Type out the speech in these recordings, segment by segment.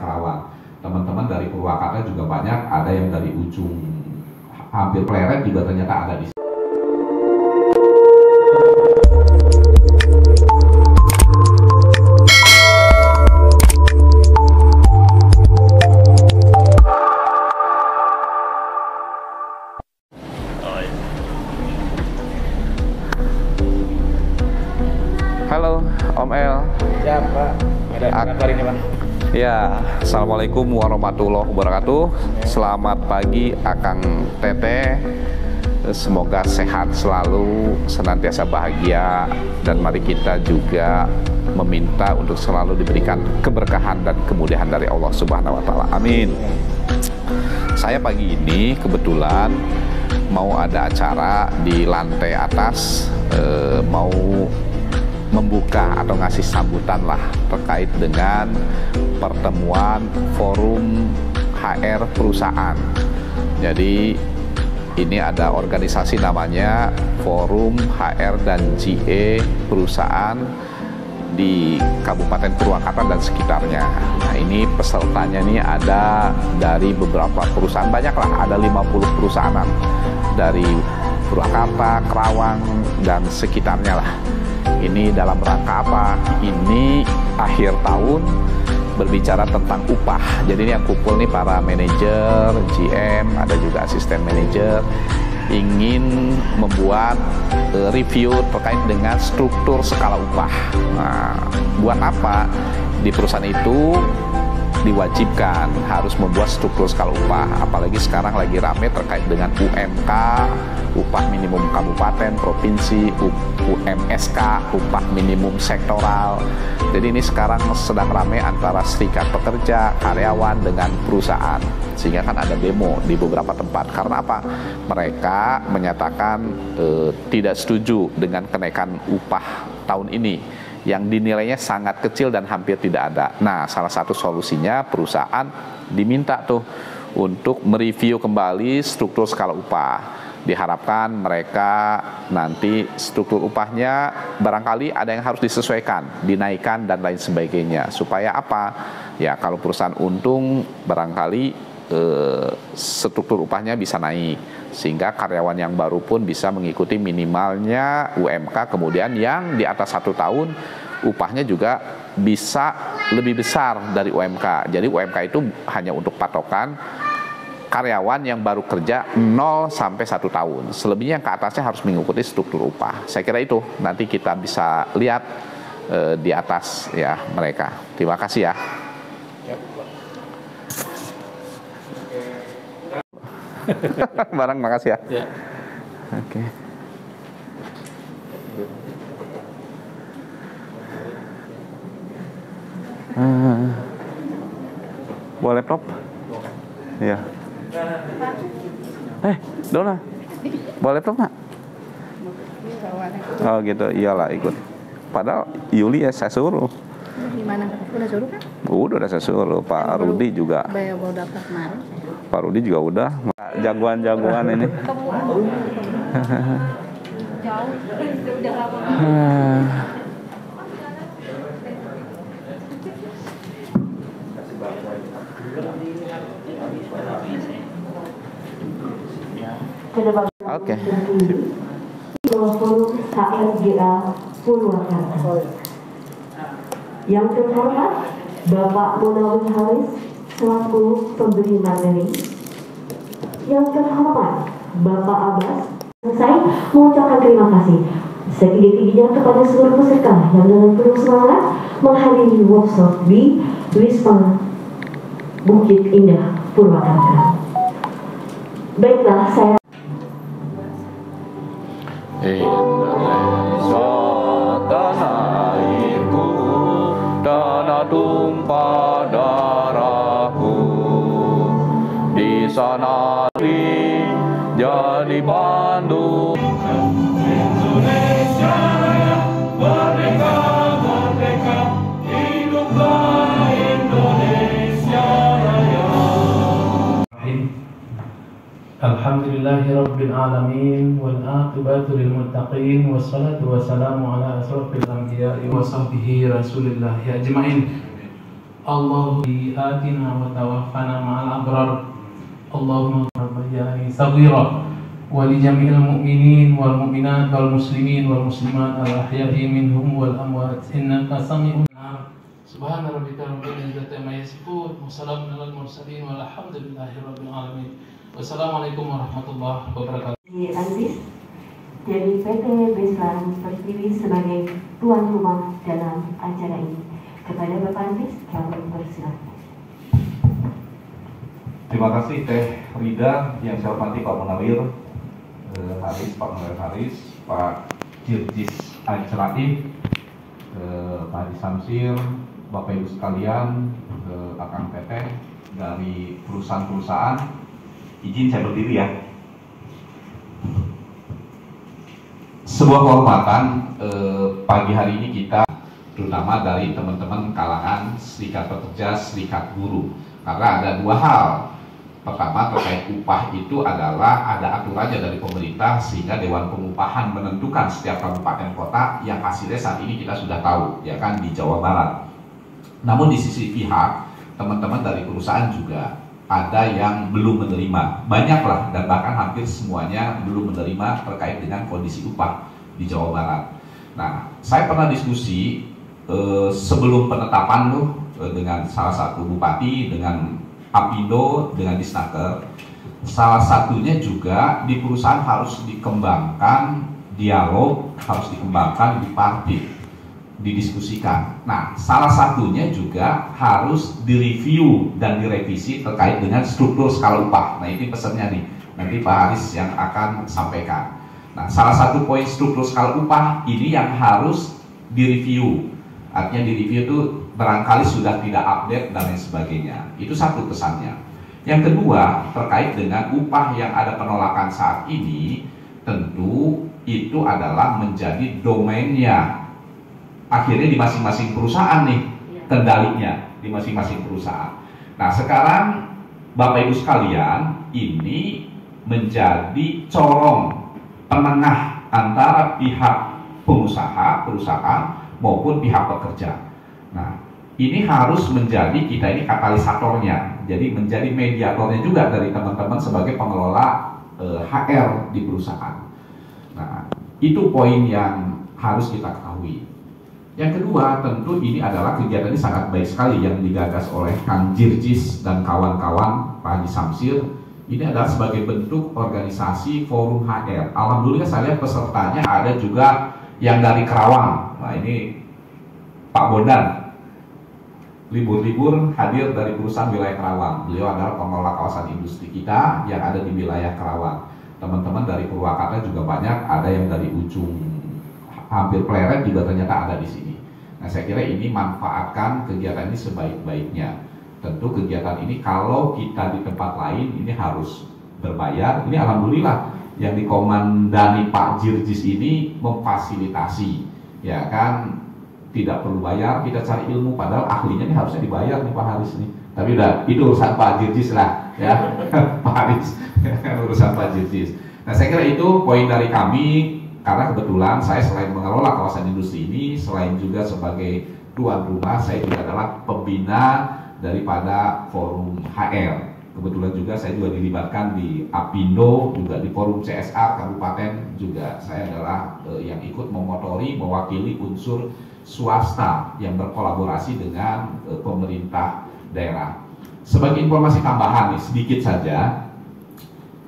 Karawang. Teman-teman dari Purwakarta juga banyak, ada yang dari ujung hampir Pleret juga ternyata ada di sini. Halo Om El. Ya Pak, ada kabar ini Pak. Ya, Assalamualaikum warahmatullahi wabarakatuh. Selamat pagi Akang Teteh. Semoga sehat selalu, senantiasa bahagia, dan mari kita juga meminta untuk selalu diberikan keberkahan dan kemudahan dari Allah Subhanahu wa Ta'ala. Amin. Saya pagi ini kebetulan mau ada acara di lantai atas, mau membuka atau ngasih sambutan lah terkait dengan pertemuan forum HR perusahaan. Jadi ini ada organisasi namanya Forum HR dan GE Perusahaan di Kabupaten Purwakarta dan sekitarnya. Nah, ini pesertanya nih ada dari beberapa perusahaan, banyak lah, ada 50 perusahaan dari Purwakarta, Karawang, dan sekitarnya lah. Ini dalam rangka apa? Ini akhir tahun berbicara tentang upah. Jadi ini yang kumpul nih para manajer, GM, ada juga asisten manajer, ingin membuat review terkait dengan struktur skala upah. Nah, buat apa? Di perusahaan itu diwajibkan harus membuat struktur skala upah, apalagi sekarang lagi rame terkait dengan UMK, upah minimum kabupaten, provinsi, UMSK, upah minimum sektoral. Jadi ini sekarang sedang rame antara serikat pekerja, karyawan dengan perusahaan, sehingga kan ada demo di beberapa tempat. Karena apa? Mereka menyatakan tidak setuju dengan kenaikan upah tahun ini yang dinilainya sangat kecil dan hampir tidak ada. Nah, salah satu solusinya perusahaan diminta tuh untuk mereview kembali struktur skala upah. Diharapkan mereka nanti struktur upahnya barangkali ada yang harus disesuaikan, dinaikkan dan lain sebagainya. Supaya apa? Ya, kalau perusahaan untung barangkali struktur upahnya bisa naik, sehingga karyawan yang baru pun bisa mengikuti minimalnya UMK. Kemudian yang di atas 1 tahun upahnya juga bisa lebih besar dari UMK. Jadi UMK itu hanya untuk patokan karyawan yang baru kerja 0 sampai 1 tahun. Selebihnya yang ke atasnya harus mengikuti struktur upah. Saya kira itu nanti kita bisa lihat di atas ya mereka. Terima kasih ya. Barang, makasih ya. Ya. Oke. Boleh laptop? Iya. Dona, boleh laptop nggak? Oh gitu, iyalah ikut. Padahal Yuli ya saya suruh. Gimana? Udah suruh kan? Udah saya suruh. Pak Rudi juga. Baru daftar kemarin. Pak Rudi juga udah. Jagoan-jagoan ini. Jauh. Oke. Forum HRGA Purwakarta. Yang terhormat Bapak Munawir Haris selaku pemberi materi. Yang terhormat Bapak Abbas, saya mengucapkan terima kasih setinggi-tingginya kepada seluruh peserta yang dengan penuh semangat menghadiri workshop di Wisma Bukit Indah Purwakarta. Baiklah, saya Indonesia tanah airku, tanah tumpah darahku, di sana jadi Bandung. Indonesia Raya, merdeka, merdeka, hiduplah Indonesia Raya. Alhamdulillahi Rabbil Alamin, wal aqibatu lil muttaqin, wassalatu wassalamu ala asrafil anbiya'i wa sahbihi rasulillah ya ajma'in. Allahumma atina wa tawaffana ma'al abrar. Allahumma rabbayani saghira wa li jami'il mu'minin wal mu'minat wal muslimin wal muslimat al ahya'i minhum wal amwat innaka sami'un. Subhana rabbika rabbil izzati amma yasifun wa salamun alal mursalin walhamdulillahi rabbil alamin. Wassalamualaikum warahmatullahi wabarakatuh. Aziz dari PT Beslan Pertiwi sebagai tuan rumah dalam acara ini. Kepada Bapak Aziz, kami persilakan. Terima kasih Teh Rida, yang saya hormati Pak Munawir Haris, Pak Munawir Haris, Pak Jirjis Anceratif, Pak Haji Samsir, Bapak Ibu sekalian, Akang Teteh dari perusahaan-perusahaan. Izin saya berdiri ya. Sebuah kehormatan pagi hari ini kita, terutama dari teman-teman kalangan Serikat Pekerja, Serikat Buruh, karena ada dua hal. Pertama, terkait upah itu adalah ada aturannya dari pemerintah, sehingga Dewan Pengupahan menentukan setiap kabupaten kota yang hasilnya saat ini kita sudah tahu, ya kan, di Jawa Barat. Namun di sisi pihak, teman-teman dari perusahaan juga ada yang belum menerima, banyaklah dan bahkan hampir semuanya belum menerima terkait dengan kondisi upah di Jawa Barat. Nah, saya pernah diskusi sebelum penetapan dengan salah satu bupati, dengan Apindo, dengan Disnaker. Salah satunya juga di perusahaan harus dikembangkan dialog, harus dikembangkan bipartit, didiskusikan. Nah, salah satunya juga harus direview dan direvisi terkait dengan struktur skala upah. Nah, ini pesannya nih, nanti Pak Haris yang akan sampaikan. Nah, salah satu poin struktur skala upah ini yang harus direview. Artinya direview itu barangkali sudah tidak update dan lain sebagainya. Itu satu pesannya. Yang kedua, terkait dengan upah yang ada penolakan saat ini, tentu itu adalah menjadi domainnya akhirnya di masing-masing perusahaan nih, kendalinya di masing-masing perusahaan. Nah, sekarang Bapak Ibu sekalian, ini menjadi corong penengah antara pihak pengusaha, perusahaan maupun pihak pekerja. Nah, ini harus menjadi kita ini katalisatornya, jadi menjadi mediatornya juga dari teman-teman sebagai pengelola HR di perusahaan. Nah, itu poin yang harus kita ketahui. Yang kedua, tentu ini adalah kegiatan ini sangat baik sekali yang digagas oleh Kang Jirjis dan kawan-kawan, Pak Haji Samsir. Ini adalah sebagai bentuk organisasi forum HR. Alhamdulillah saya lihat pesertanya ada juga yang dari Kerawang. Nah, ini Pak Bondan libur-libur hadir dari perusahaan wilayah Kerawang. Beliau adalah pengelola kawasan industri kita yang ada di wilayah Kerawang. Teman-teman dari Purwakarta juga banyak, ada yang dari ujung hampir Pleret juga ternyata ada di sini. Nah, saya kira ini manfaatkan kegiatan ini sebaik-baiknya. Tentu kegiatan ini kalau kita di tempat lain ini harus berbayar. Ini alhamdulillah yang dikomandani Pak Jirjis ini memfasilitasi, ya kan, tidak perlu bayar, kita cari ilmu, padahal ahlinya ini harusnya dibayar nih Pak Haris nih. Tapi udah, itu urusan Pak Jirjis lah, ya. Pak Haris, urusan Pak Jirjis. Nah, saya kira itu poin dari kami, karena kebetulan saya selain mengelola kawasan industri ini, selain juga sebagai tuan rumah, saya juga adalah pembina daripada forum HR. Kebetulan juga saya juga dilibatkan di Apindo, juga di forum CSR Kabupaten juga. Saya adalah yang ikut memotori, mewakili unsur swasta yang berkolaborasi dengan pemerintah daerah. Sebagai informasi tambahan nih, sedikit saja,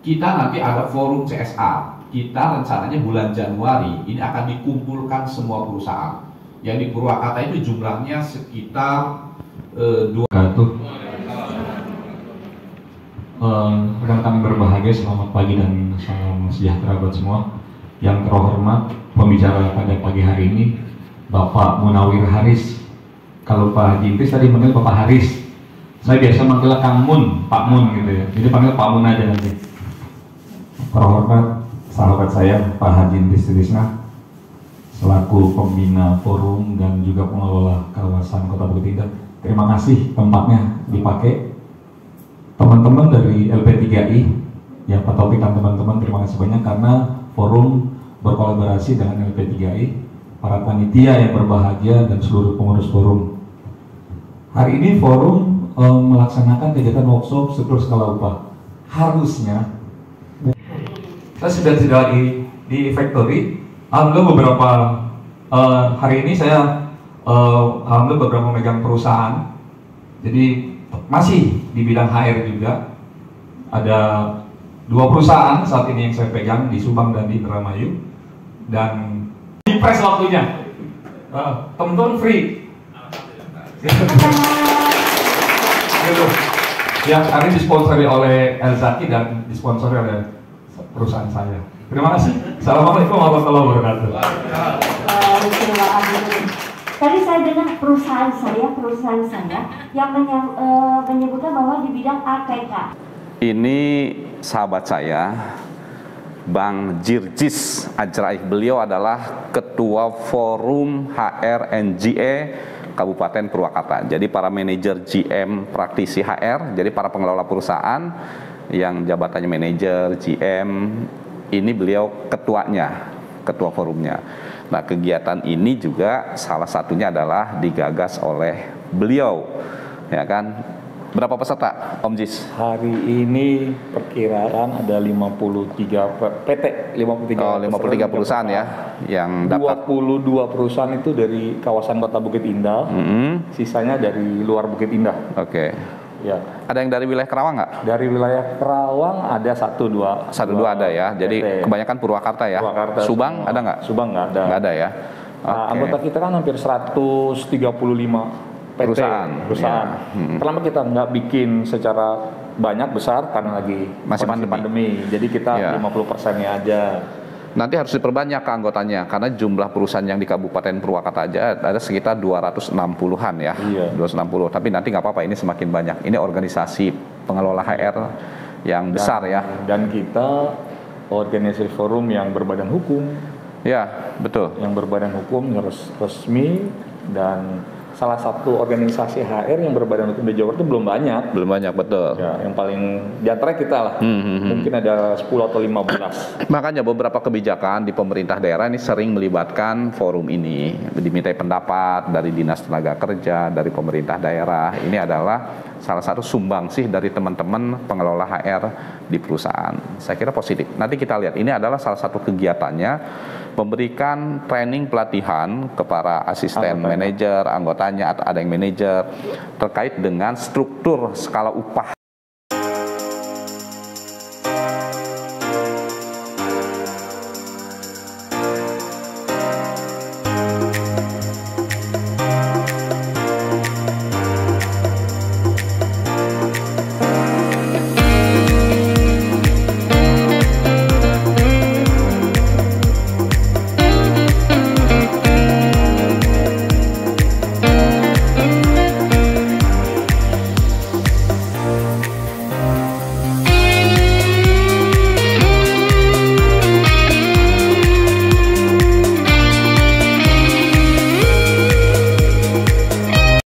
kita nanti ada forum CSR. Kita rencananya bulan Januari ini akan dikumpulkan semua perusahaan. Yang di Purwakarta itu jumlahnya sekitar 2. Rekan kami berbahagia, selamat pagi dan salam sejahtera buat semua. Yang terhormat pembicara pada pagi hari ini Bapak Munawir Haris. Kalau Pak Jintis tadi manggil Bapak Haris, saya biasa manggil Kang Mun, Pak Mun gitu ya. Jadi panggil Pak Mun aja nanti. Terhormat sahabat saya Pak Haji Trisna selaku pembina forum dan juga pengelola kawasan Kota Bukit Indah. Terima kasih tempatnya dipakai. Teman-teman dari LP3I, yang Pak Taufik dan teman-teman, terima kasih banyak karena forum berkolaborasi dengan LP3I, para panitia yang berbahagia dan seluruh pengurus forum. Hari ini forum melaksanakan kegiatan workshop struktur skala upah. Harusnya saya sudah tidak di factory. Alhamdulillah beberapa hari ini saya alhamdulillah beberapa megang perusahaan. Jadi masih di bidang HR juga. Ada 2 perusahaan saat ini yang saya pegang di Subang dan di Indramayu. Dan di press waktunya. Teman-teman free. Gitu. Yang hari ini disponsori oleh Elzaki dan disponsori oleh perusahaan saya. Terima kasih. Assalamualaikum warahmatullahi wabarakatuh. Tadi saya dengar perusahaan saya yang menyebutkan bahwa di bidang APK. Ini sahabat saya, Bang Jirjis Ajraih. Beliau adalah Ketua Forum HRNGE Kabupaten Purwakarta. Jadi para manajer GM praktisi HR, jadi para pengelola perusahaan yang jabatannya manajer GM, ini beliau ketuanya, ketua forumnya. Nah, kegiatan ini juga salah satunya adalah digagas oleh beliau, ya kan? Berapa peserta, Om Jis? Hari ini perkiraan ada 53 PT, 53 perusahaan ya yang dapat. 22 perusahaan itu dari kawasan Kota Bukit Indah, sisanya dari luar Bukit Indah. Oke. Ya. Ada yang dari wilayah Kerawang nggak? Dari wilayah Kerawang ada 1-2 ada ya. Jadi PT. kebanyakan Purwakarta ya. Purwakarta Subang semua. ada nggak? Subang nggak ada. Nggak ada ya. Nah, anggota kita kan hampir 135 PT, perusahaan. Ya. Kenapa kita nggak bikin secara banyak besar karena lagi Masih kondisi pandemi. Jadi kita 50%-nya aja. Nanti harus diperbanyak ke anggotanya karena jumlah perusahaan yang di Kabupaten Purwakarta aja ada sekitar 260-an ya. Iya. 260. Tapi nanti nggak apa-apa, ini semakin banyak. Ini organisasi pengelola HR yang besar ya. Dan kita organisasi forum yang berbadan hukum. Ya, betul. Yang berbadan hukum harus resmi, dan salah satu organisasi HR yang berbadan hukum di Jawa Barat itu belum banyak. Belum banyak, betul. Ya, yang paling di antara kita lah. Mungkin ada 10 atau 15. Makanya beberapa kebijakan di pemerintah daerah ini sering melibatkan forum ini. Dimintai pendapat dari Dinas Tenaga Kerja, dari pemerintah daerah. Ini adalah salah satu sumbangsih dari teman-teman pengelola HR di perusahaan. Saya kira positif. Nanti kita lihat, ini adalah salah satu kegiatannya, memberikan training pelatihan kepada asisten manajer, anggotanya, atau ada yang manajer terkait dengan struktur skala upah